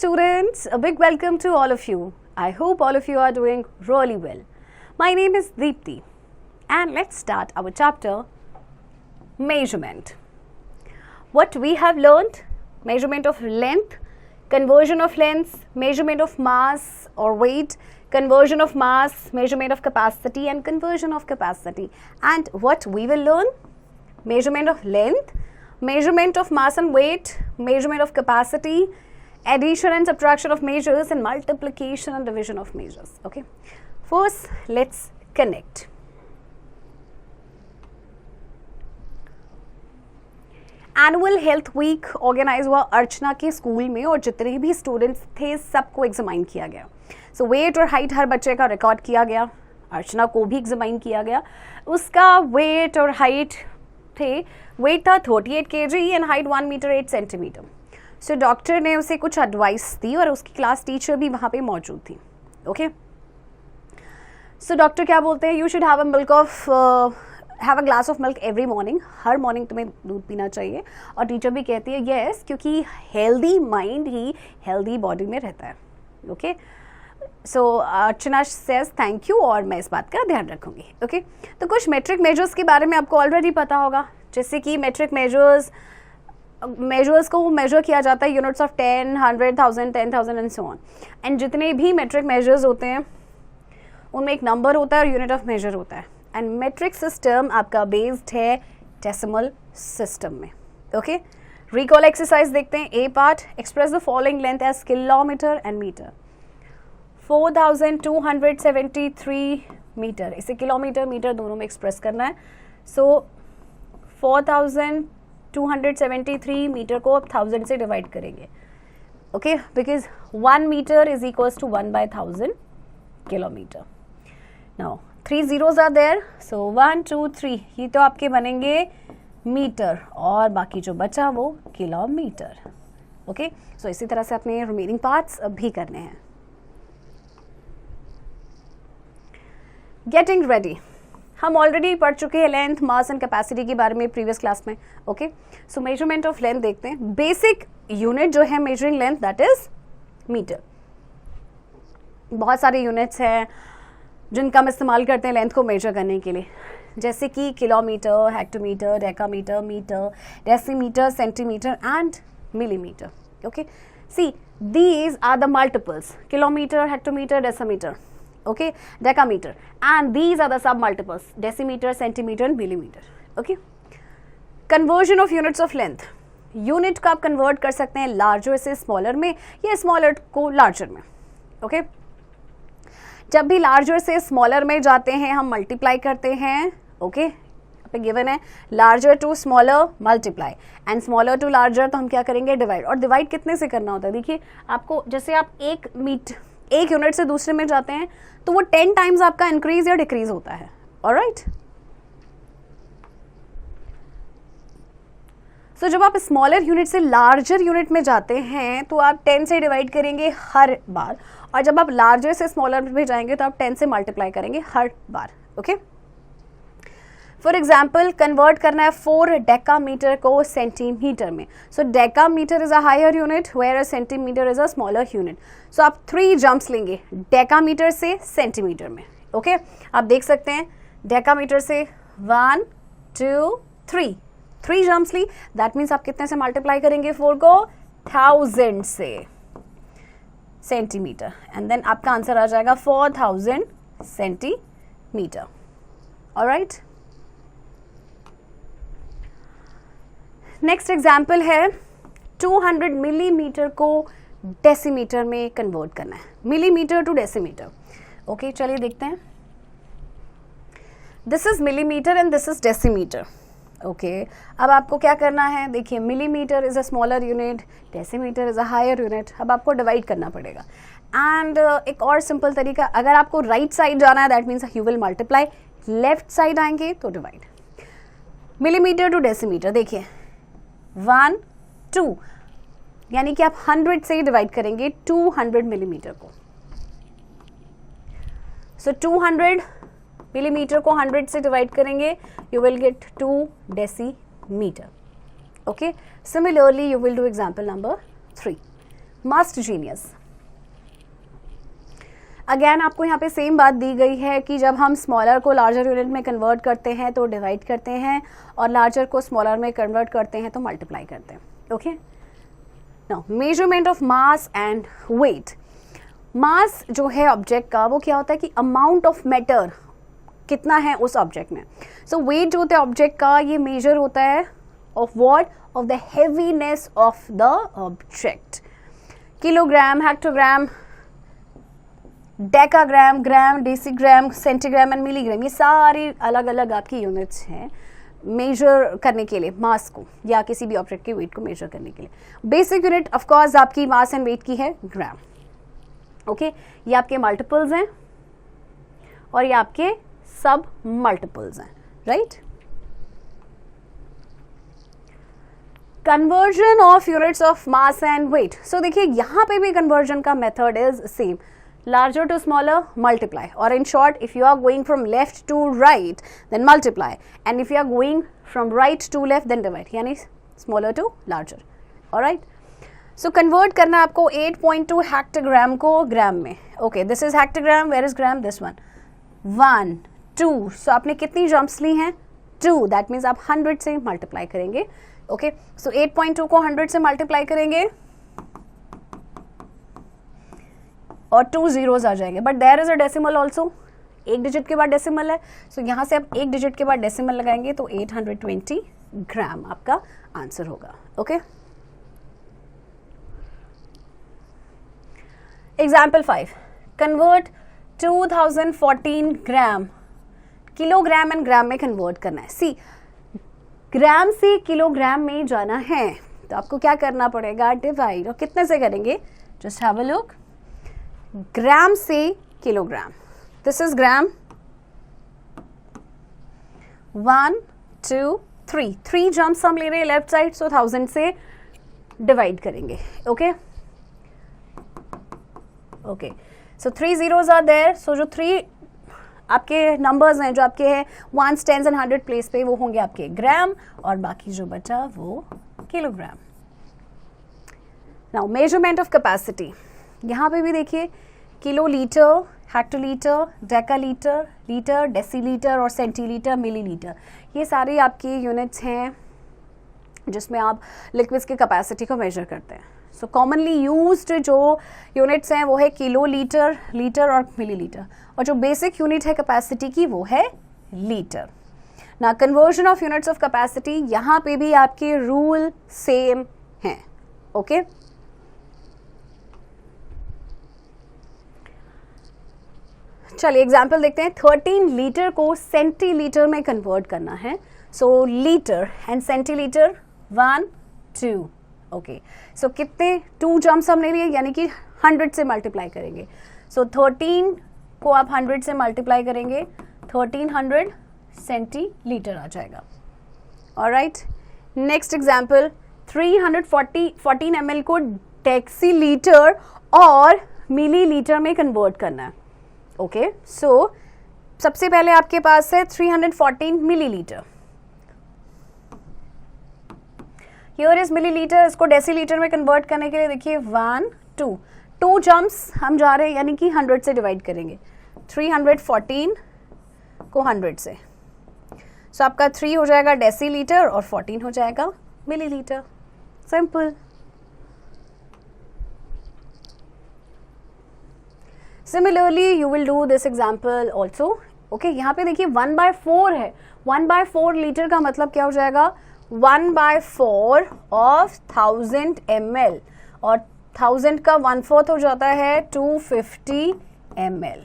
students, a big welcome to all of you. I hope all of you are doing really well. My name is Deepti and let's start our chapter, measurement. What we have learned: measurement of length, conversion of length, measurement of mass or weight, conversion of mass, measurement of capacity and conversion of capacity. And what we will learn: measurement of length, measurement of mass and weight, measurement of capacity, addition and subtraction of measures, and multiplication and division of measures. Okay, first let's connect. Annual health week organize हुआ अर्चना के school में और जितने भी students थे सबको examine किया गया. सो वेट और हाइट हर बच्चे का रिकॉर्ड किया गया. अर्चना को भी एग्जामाइन किया गया. उसका वेट और हाइट थे, वेट था 38 kg and height 1 meter 8 centimeter. So doctor ने उसे कुछ एडवाइस दी और उसकी क्लास टीचर भी वहाँ पे मौजूद थी. ओके, सो डॉक्टर क्या बोलते हैं? You should have a glass of milk every morning. Her morning तुम्हें दूध पीना चाहिए. और टीचर भी कहती है येस, क्योंकि हेल्दी माइंड ही हेल्दी बॉडी में रहता है. Okay, so Archana says thank you और मैं इस बात का ध्यान रखूंगी. ओके, तो कुछ मेट्रिक मेजर्स के बारे में आपको ऑलरेडी पता होगा, जैसे कि मेट्रिक मेजर्स को मेजर किया जाता है units of 10, 100, 1000, 10,000 and so on. And जितने भी मेट्रिक मेजर्स होते हैं उनमें एक नंबर होता है और यूनिट ऑफ मेजर होता है. एंड मेट्रिक सिस्टम आपका बेस्ड है डेसिमल सिस्टम में. ओके, रिकॉल एक्सरसाइज देखते हैं. A part, express the following length as kilometre and metre. 4273 metre, इसे किलोमीटर मीटर दोनों में एक्सप्रेस करना है. सो 4273 मीटर को आप 1000 से डिवाइड करेंगे. Okay, because 1 meter is equals to 1/1000 kilometer. Now 3 zeros are there, so 1 2 3 ये तो आपके बनेंगे मीटर और बाकी जो बचा वो किलोमीटर. ओके, सो इसी तरह से अपने रिमेनिंग पार्ट्स भी करने हैं. गेटिंग रेडी, हम ऑलरेडी पढ़ चुके हैं लेंथ, मास एंड कैपेसिटी के बारे में प्रीवियस क्लास में. Okay, so measurement of length देखते हैं. बेसिक यूनिट जो है measuring length that is meter. बहुत सारे यूनिट्स हैं जिनका हम इस्तेमाल करते हैं लेंथ को मेजर करने के लिए, जैसे कि kilometer, hectometer, decameter, meter, decimeter, centimeter and millimeter. Okay, see these are the multiples: kilometer, hectometer, decimeter, okay, decameter, and these are the sub multiples: decimeter, centimeter and millimeter. Okay, conversion of units of length. Unit को आप convert कर सकते हैं larger से smaller में या smaller को larger में. ओके, जब भी लार्जर से स्मॉलर में जाते हैं हम मल्टीप्लाई करते हैं. ओके, पे गिवन है larger to smaller multiply and smaller to larger, तो हम क्या करेंगे? डिवाइड. और डिवाइड कितने से करना होता है? देखिए, आपको जैसे आप एक यूनिट से दूसरे में जाते हैं तो वो 10 टाइम्स आपका इंक्रीज या डिक्रीज होता है. ऑलराइट, सो जब आप स्मॉलर यूनिट से लार्जर यूनिट में जाते हैं तो आप 10 से डिवाइड करेंगे हर बार, और जब आप लार्जर से स्मॉलर में जाएंगे तो आप 10 से मल्टीप्लाई करेंगे हर बार. ओके, फॉर एग्जाम्पल कन्वर्ट करना है 4 डेकामीटर को सेंटीमीटर में. So decametre is a higher unit where a centimetre is a smaller unit. So आप 3 जंप्स लेंगे डेकामीटर से सेंटीमीटर में. ओके, आप देख सकते हैं डेकामीटर से 1 2 3 जंप्स ली. दैट मीन्स आप कितने से मल्टीप्लाई करेंगे 4 को? 1000 से सेंटीमीटर, एंड देन आपका आंसर आ जाएगा 4000 सेंटीमीटर. ऑलराइट, नेक्स्ट एग्जाम्पल है 200 मिलीमीटर को डेसीमीटर में कन्वर्ट करना है. Millimetre to decimetre. ओके, चलिए देखते हैं. This is millimeter and this is decimeter. Okay, अब आपको क्या करना है? देखिए, millimeter is a smaller unit, decimeter is a higher unit. अब आपको डिवाइड करना पड़ेगा. एंड एक और सिंपल तरीका, अगर आपको राइट साइड जाना है that means you will multiply, left side आएंगे तो डिवाइड. मिलीमीटर टू डेसीमीटर, देखिए 1 2, यानी कि आप 100 से डिवाइड करेंगे 200 मिलीमीटर को. सो 200 मिलीमीटर को 100 से डिवाइड करेंगे, you will gate 2 decimetre. Okay, similarly you will do example number 3. Must genius. Again आपको यहाँ पे सेम बात दी गई है कि जब हम स्मॉलर को लार्जर यूनिट में कन्वर्ट करते हैं तो डिवाइड करते हैं, और लार्जर को स्मॉलर में कन्वर्ट करते हैं तो मल्टीप्लाई करते हैं। Okay, now measurement of mass and weight. Mass जो है ऑब्जेक्ट का वो क्या होता है कि अमाउंट ऑफ मैटर कितना है उस ऑब्जेक्ट में। सो वेट जो होता है ऑब्जेक्ट का ये मेजर होता है of what, of the heaviness of the object. Kilogram, hectogram, decagram, gram, decigram, centigram and milligram, ये सारी अलग अलग आपकी यूनिट्स हैं मेजर करने के लिए मास को या किसी भी ऑब्जेक्ट के वेट को मेजर करने के लिए। बेसिक यूनिट ऑफ कोर्स आपकी मास एंड वेट की है ग्राम। ओके, ये आपके मल्टीपल्स हैं और ये आपके सब मल्टीपल्स हैं, right. Conversion of units of mass and weight. So देखिए यहाँ पे भी कन्वर्जन का method is same, larger to smaller multiply, or in short if you are going from left to right then multiply, and if you are going from right to left then divide, यानी smaller to larger. alright, so convert करना आपको 8.2 hectogram को ग्राम में। okay, this is hectogram, where is gram, this one, 1 2, so आपने कितनी jumps ली हैं 2, that means आप 100 से मल्टीप्लाई करेंगे। okay, so 8.2 को 100 से मल्टीप्लाई करेंगे और 2 zeros आ जाएंगे, but there is a decimal also, एक डिजिट के बाद डेसिमल है, सो यहाँ से आप एक डिजिट के बाद डेसिमल लगाएंगे तो 820 ग्राम आपका आंसर होगा। Okay, example 5, convert 2014 gram, kilogram and gram में कन्वर्ट करना है। सी, ग्राम से किलोग्राम में जाना है तो आपको क्या करना पड़ेगा, डिवाइड, और कितने से करेंगे, just have a look, gram से kilogram, this is gram, 1 2 3, 3 jumps हम ले रहे हैं लेफ्ट साइड, सो 1000 से डिवाइड करेंगे। Okay okay, so 3 zeros are there, so जो 3 आपके नंबर्स हैं जो आपके हैं 1s 10s एंड 100 प्लेस पे, वो होंगे आपके ग्राम, और बाकी जो बचा वो kilogram. Now measurement of capacity, यहाँ पे भी देखिए किलोलीटर, हेक्टोलीटर, डेकालीटर, लीटर, डेसीलीटर और सेंटीलीटर, मिलीलीटर, ये सारी आपकी यूनिट्स हैं जिसमें आप लिक्विड्स की कैपेसिटी को मेजर करते हैं। सो कॉमनली यूज्ड जो यूनिट्स हैं वो है किलोलीटर, लीटर और मिलीलीटर, और जो बेसिक यूनिट है कैपेसिटी की वो है लीटर। ना conversion of units of capacity, यहाँ पे भी आपके रूल सेम हैं। ओके, चलिए एग्जाम्पल देखते हैं। 13 लीटर को सेंटीलीटर में कन्वर्ट करना है, सो लीटर एंड सेंटीलीटर 1 2। ओके, सो कितने 2 जम्प्स हमने लिए, यानी कि 100 से मल्टीप्लाई करेंगे, सो 13 को आप 100 से मल्टीप्लाई करेंगे, 1300 सेंटीलीटर आ जाएगा। ऑलराइट, नेक्स्ट एग्जाम्पल, 314 ml को डेसीलीटर और मिलीलीटर में कन्वर्ट करना है। ओके, सो सबसे पहले आपके पास है 314 मिलीलीटर, हियर इज मिलीलीटर, इसको डेसीलीटर में कन्वर्ट करने के लिए देखिए 1 2 जम्प्स हम जा रहे हैं, यानी कि 100 से डिवाइड करेंगे, 314 को 100 से, सो आपका 3 हो जाएगा डेसीलीटर और 14 हो जाएगा millilitre. Simple. Similarly, you will do this example also. Okay, यहाँ पे देखिए 1/4 है, 1/4 लीटर का मतलब क्या हो जाएगा, 1/4 of 1000 ml, और 1000 का 1/4 हो जाता है 250 ml।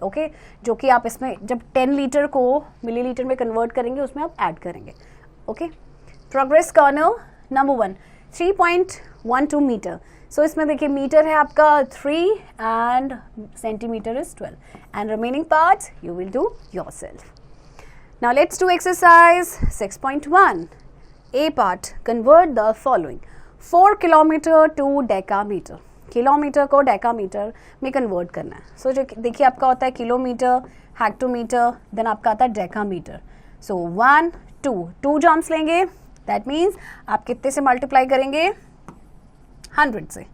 ओके, जो कि आप इसमें जब 10 लीटर को मिलीलीटर में कन्वर्ट करेंगे उसमें आप ऐड करेंगे। Okay, progress corner number 1, 3.12 metre, so इसमें देखिए मीटर है आपका 3 and centimetre is 12, and remaining parts you will do yourself. Now let's do exercise 6.1। A part, convert the following, 4 kilometre to decametre, kilometre को decametre में convert करना है। सो जो देखिए आपका होता है किलोमीटर, हेक्टोमीटर, देन आपका आता है डेकामीटर। सो 1 2 जम्प्स लेंगे, दैट मीन्स आप कितने से मल्टीप्लाई करेंगे, 100 से।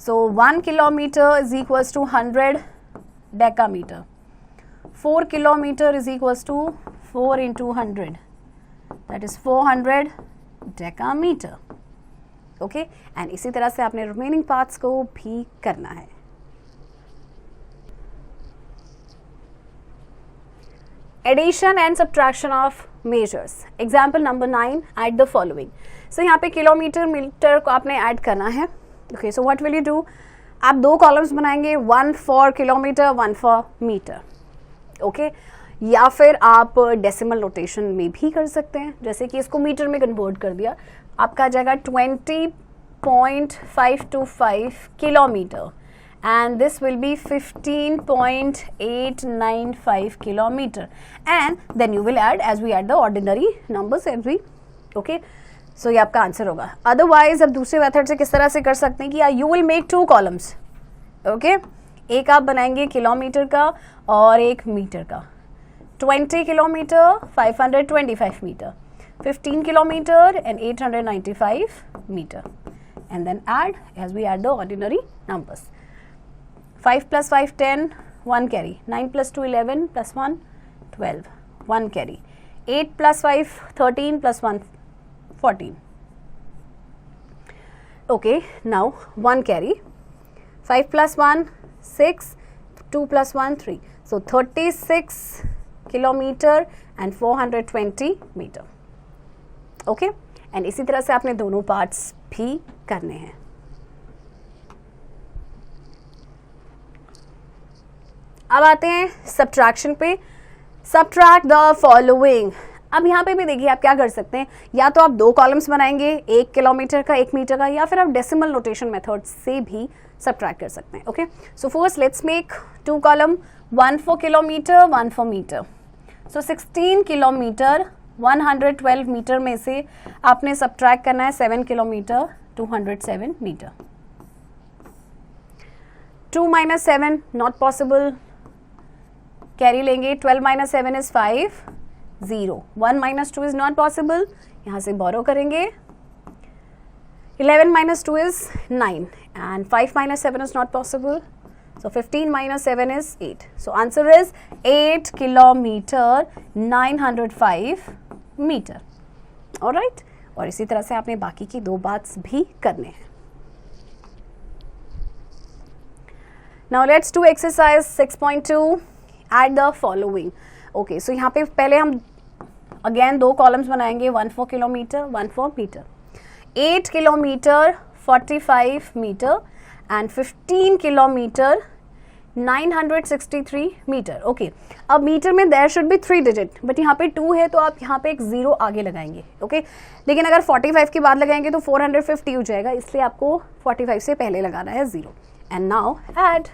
So 1 kilometer is equals to 100 decameter. 4 kilometer is equals to 4 into 100. That is 400 decameter. Okay? And इसी तरह से आपने remaining parts को भी करना है. Addition and subtraction of measures. Example number 9. Add the following. So यहाँ पे किलोमीटर मीटर को आपने ऐड करना है. Okay, so what will you do? आप दो कॉलम्स बनाएंगे, one for kilometer, one for meter. Okay? या फिर आप डेसिमल नोटेशन में भी कर सकते हैं, जैसे कि इसको मीटर में कन्वर्ट कर दिया, आपका आ जाएगा 20.525 kilometre and this will be 15.895 kilometer, and then you will add as we add the ordinary numbers every. Okay, so ये आपका आंसर होगा. अदरवाइज अब दूसरे मेथड से किस तरह से कर सकते हैं कि you will make two columns. Okay, एक आप बनाएंगे किलोमीटर का और एक मीटर का. 20 kilometer 525 meter, 15 kilometer and 895 meter, and then add as we add the ordinary numbers. 5 plus 5 10, 1 carry. 9 plus 2 11 plus 1 12, 1 carry. 8 plus 5 13 plus 1 14. Okay, now 1 carry. 5 plus 1 6, 2 plus 1 3. So 36 kilometer and 420 meter. Okay, and इसी तरह से आपने दोनों parts भी करने हैं. अब आते हैं सब्ट्रैक्शन पे. Subtract the following. अब यहाँ पे भी देखिए आप क्या कर सकते हैं, या तो आप दो कॉलम्स बनाएंगे, एक किलोमीटर का एक मीटर का, या फिर आप डेसिमल नोटेशन मेथड से भी सब्ट्रैक्ट कर सकते हैं. Okay, so first let's make two column, one for kilometer one for meter. So 16 kilometer 112 meter में से आपने सब्ट्रैक्ट करना है 7 kilometer 207 meter. 2 minus 7 not possible. Carry लेंगे. 12 minus 7 is 5, 0. 1 minus 2 is not possible. यहाँ से बोरो करेंगे. 11 minus 2 is 9 and 5 minus 7 is not possible. So 15 minus 7 is 8. So answer is 8 kilometer 905 meter. Alright? और इसी तरह से आपने बाकी की दो बात भी करने हैं. Now let's do exercise 6.2. Add the following. Okay, so यहाँ पे पहले हम again दो columns बनाएंगे, one for kilometer, one for meter. 8 kilometer 45 meter and 15 kilometer 963 meter. Okay, अब मीटर में there should be 3 digit, but यहाँ पे 2 है तो आप यहाँ पे एक 0 आगे लगाएंगे. Okay, लेकिन अगर 45 के बाद लगाएंगे तो 450 हो जाएगा, इसलिए आपको 45 से पहले लगाना है 0. And now add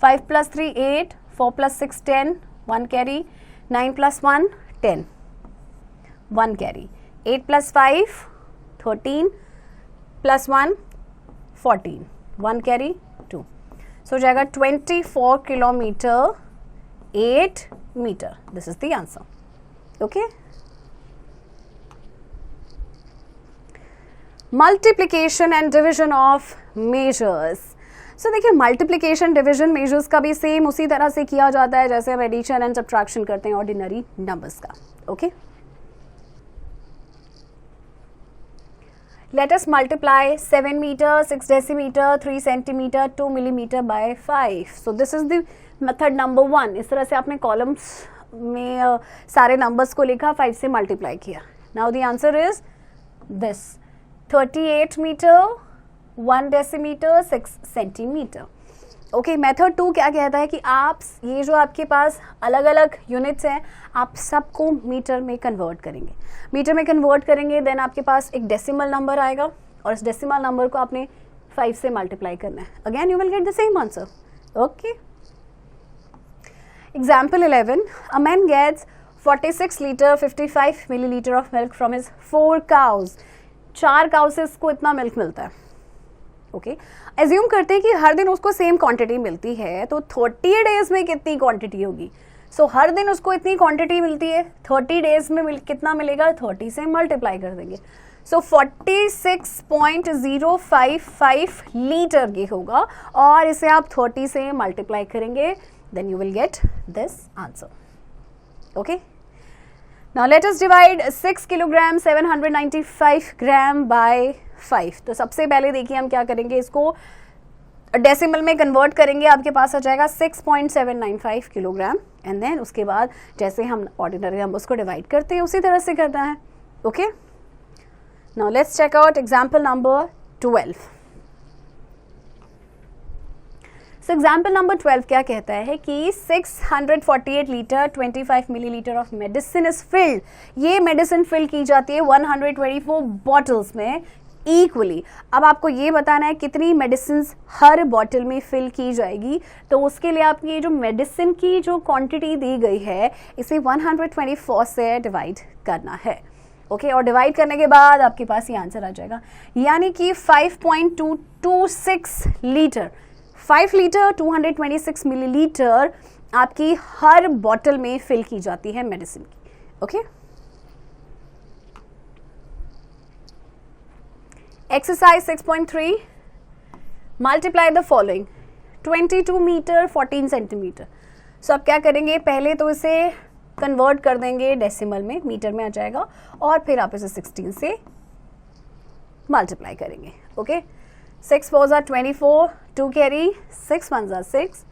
5 plus 3 8, 4 plus 6 10, 1 carry. 9 plus 1 10, 1 carry. 8 plus 5 13 plus 1 14, 1 carry 2. So जाएगा 24 kilometer 8 meter. This is the answer. Okay. Multiplication and division of measures. So देखिए मल्टीप्लिकेशन डिवीजन मेजर्स का भी सेम उसी तरह से किया जाता है जैसे हम एडिशन एंड सब्ट्रैक्शन करते हैं ऑर्डिनरी नंबर्स का. Okay, let us multiply 7 meter 6 decimeter 3 centimeter 2 millimeter by 5. So this is the method number 1. इस तरह से आपने कॉलम्स में सारे नंबर्स को लिखा, 5 से मल्टीप्लाई किया. Now the answer is this 38 meter 1 decimeter 6 centimeter. Okay, method 2 क्या कहता है कि आप ये जो आपके पास अलग अलग यूनिट्स हैं आप सबको मीटर में कन्वर्ट करेंगे. मीटर में कन्वर्ट करेंगे देन आपके पास एक डेसिमल नंबर आएगा और इस डेसिमल नंबर को आपने 5 से मल्टीप्लाई करना है. Again you will get the same answer. Okay, example 11. A man gets 46 liter 55 milliliter of milk from his 4 cows. 4 cows से इसको इतना मिल्क मिलता है. ओके, एज्यूम करते हैं कि हर दिन उसको सेम क्वांटिटी मिलती है, तो 30 डेज में कितनी क्वांटिटी होगी. सो हर दिन उसको इतनी क्वांटिटी मिलती है, 30 डेज में कितना मिलेगा, 30 से मल्टीप्लाई कर देंगे. सो 46.055 लीटर ये होगा, और इसे आप 30 से मल्टीप्लाई करेंगे, then you will get this answer. Okay, now let us divide 6 kilogram 795 gram by 5. तो सबसे पहले देखिए हम क्या करेंगे, इसको डेसिमल में कन्वर्ट करेंगे. आपके पास आ जाएगा 6.795 किलोग्राम, एंड देन उसके बाद जैसे हम ऑर्डिनरी हम उसको डिवाइड करते हैं उसी तरह से करना है. Okay, now let's check out example number 12. So example number 12 क्या कहता है कि 648 liter 25 milliliter of medicine is filled. ये मेडिसिन फिल की जाती है 124 बॉटल्स में इक्वली. अब आपको ये बताना है कितनी मेडिसिन हर बॉटल में फिल की जाएगी. तो उसके लिए आपकी ये जो मेडिसिन की जो क्वांटिटी दी गई है इसे 124 से डिवाइड करना है. ओके, और डिवाइड करने के बाद आपके पास ये आंसर आ जाएगा, यानी कि 5.226 लीटर. 5 लीटर 226 मिलीलीटर आपकी हर बॉटल में फिल की जाती है मेडिसिन की. Okay, exercise 6.3, multiply the following 22 metre 14 centimetre. So आप क्या करेंगे, पहले तो इसे कन्वर्ट कर देंगे डेसिमल में, मीटर में आ जाएगा, और फिर आप इसे 16 से मल्टीप्लाई करेंगे. Okay, 6 4 are 24, 2 carry, 6 1 are 6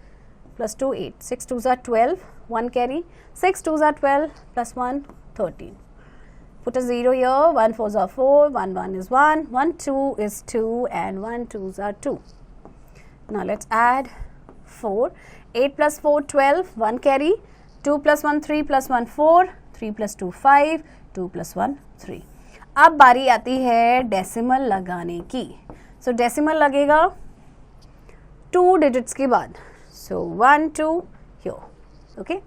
plus 2 8, 6 2 are 12, 1 carry, 6 2 are 12 plus 1 13. Put a 0 here, 1 4 are 4, 1 1 is 1, 1 2 is 2, and 1 2 are 2. Now let's add 4, 8 plus 4 12, 1 carry, 2 plus 1 3 plus 1 4, 3 plus 2 5, 2 plus 1 3. अब बारी आती है डेसिमल लगाने की. सो डेसिमल लगेगा 2 डिजिट्स के बाद. सो 1 2 here. Okay,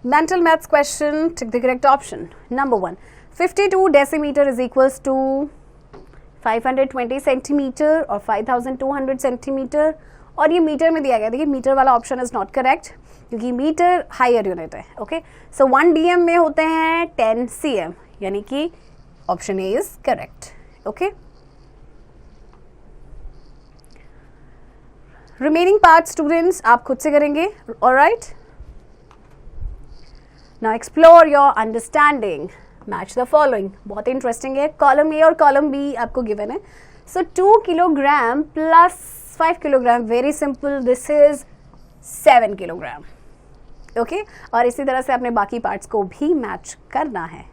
mental maths question, tick the correct option. Number 1, 52 decimeter is equals to 520 centimetre और 5200 सेंटीमीटर, और ये मीटर में दिया गया. देखिए मीटर वाला ऑप्शन इज नॉट करेक्ट क्योंकि मीटर हायर यूनिट है. ओके, सो 1 DM में होते हैं 10 cm, यानी कि option A is correct. Okay, remaining part students आप खुद से करेंगे. Alright, now explore your understanding, match the following. बहुत इंटरेस्टिंग है. कॉलम ए और कॉलम बी आपको गिवन है. सो 2 kilogram plus 5 kilogram, very simple, this is 7 kilogram. Okay, और इसी तरह से आपने बाकी पार्ट्स को भी मैच करना है.